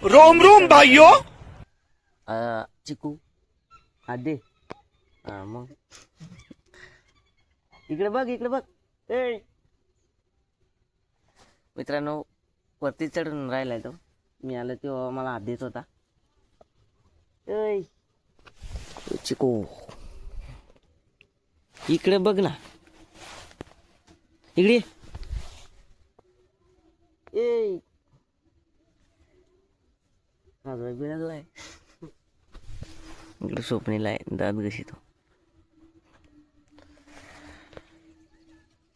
Rome Rome भाइयों. चिकू आदे मग इकडे बघ ए मित्रांनो, वरती चढून राहिलाय तो. मी आलो तेव्हा मला हात देत होता. ए चिकू इकडे बघ ना, इकडे ए बिळालाय. इकडे स्वप्नीला आहे, दात घशीतो.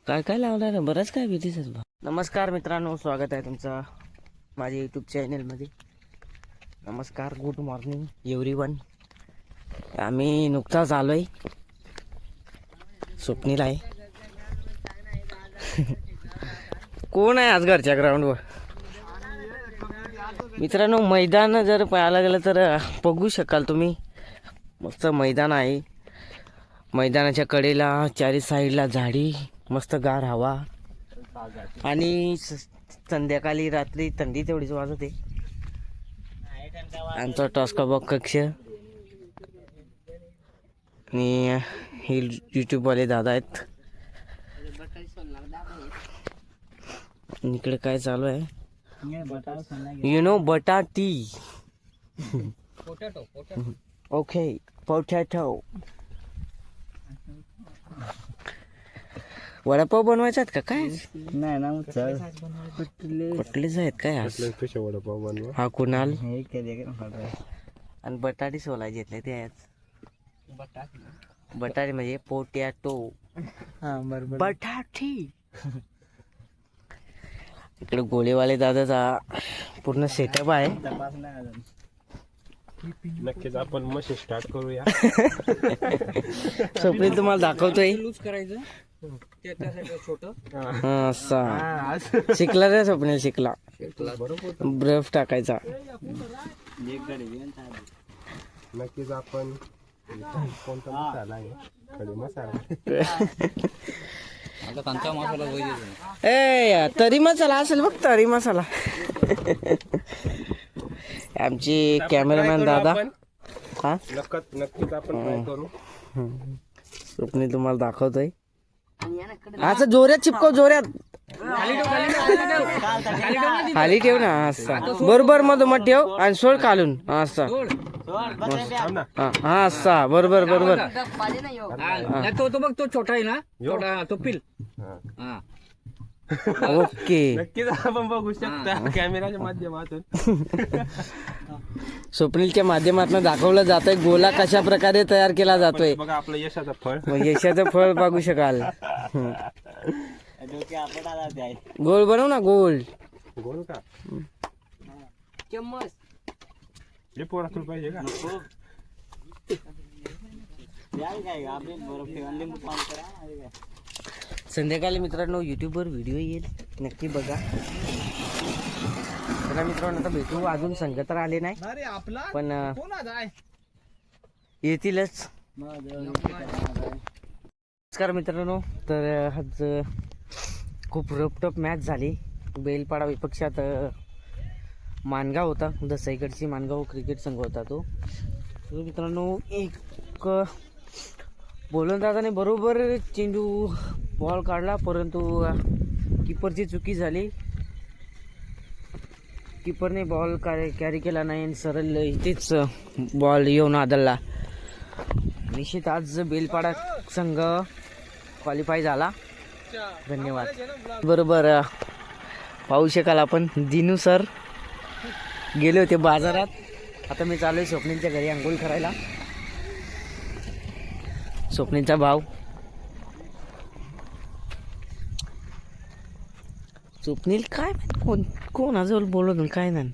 काय काय लावणार ना, बरंच काय भीतीच. नमस्कार मित्रांनो, स्वागत आहे तुमचं माझ्या यूट्यूब चॅनलमध्ये. नमस्कार, गुड मॉर्निंग एव्हरीवन. आम्ही नुकताच आलोय. स्वप्नीला आहे. कोण आहे आज घरच्या ग्राउंडवर? मित्रांनो, मैदान जर पाहायला गेलं तर बघू शकाल तुम्ही. मस्त मैदान आहे. मैदानाच्या कडेला चारी साईडला झाडी, मस्त गार हवा आणि संध्याकाळी रात्री थंडी तेवढीच वाजते. आमचा टॉस्का बॉक्स कक्ष आणि हे यूट्यूबवाले दादा आहेत. इकडे काय चालू आहे? बटाटी. Okay, potato. वडापाव बनवायचा आहेत का काय? नाही ना, कुठलेच आहेत काय? हा कुणाल आणि बटाटी सोलायचे घेतले ते आहेत. बटाटी म्हणजे पोटॅटो. बटाटी. इकडे गोळेवाले दादाचा पूर्ण सेटअप आहे. नक्कीच आपण मशीन स्टार्ट करूया. स्वप्नील तुम्हाला दाखवतोय. असा शिकला रे स्वप्नील, शिकला. बर्फ टाकायचा. नक्कीच आपण कोणता मसाला आहे? खडी मसाला. ए तरी मसाला असेल बघ, तरी मसाला. आमची कॅमेरामॅन दादा. हा नक्कीच आपण ट्राय करू. स्वप्नील तुम्हाला दाखवतोय. असं जोऱ्यात चिपकव, जोऱ्यात खाली ठेव ना. असा बरोबर मधोमध ठेव आणि सोड काढून. असा हा असा बरोबर बरोबर. तो बघ, तो छोटा आहे ना, छोटा तो पिल. ओके. नक्कीच आपण बघू शकता कॅमेराच्या माध्यमातून. स्वप्नीलच्या माध्यमातून दाखवलं जातंय गोला कशा प्रकारे तयार केला जातोय. बघा आपलं यशाचं फळ. मग यशाचं फळ बघू शकाल. गोल बनव ना, गोल. गोल का? हे पोरा तुला पाहिजे का? संध्याकाळी मित्रांनो युट्यूबवर व्हिडिओ येईल, नक्की बघा. चला मित्रांनो, आता भेटू. अजून संघ तर आले नाही, पण येतीलच. नमस्कार मित्रांनो, तर आज खूप रपटप मॅच झाली. बैलपाडा विपक्षात मानगाव होता, दसाईकडची मानगाव क्रिकेट संघ होता तो. तर मित्रांनो, एक गोलंदाजाने बरोबर चेंडू बॉल काढला, परंतु किपरची चुकी झाली. किपरने बॉल कॅरी केला नाही आणि सरळ इथेच बॉल येऊन आदळला. निश्चित आज बेलपाडा संघ क्वालिफाय झाला. धन्यवाद. बरोबर पाहू शकाल आपण, दिनू सर गेले होते बाजारात. आता मी चालू आहे स्वप्नीलच्या घरी आंघोळ करायला. स्वप्नीलचा भाव स्वप्नील काय कोणाजवळ बोलत काय नाही.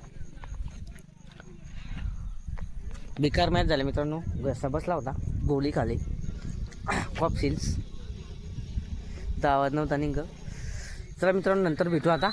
बेकार मॅच झाले मित्रांनो. घसा बसला होता, गोळी खाली, कॉप सिल्स. तर आवाज नव्हता निघ. चला मित्रांनो, नंतर भेटू आता.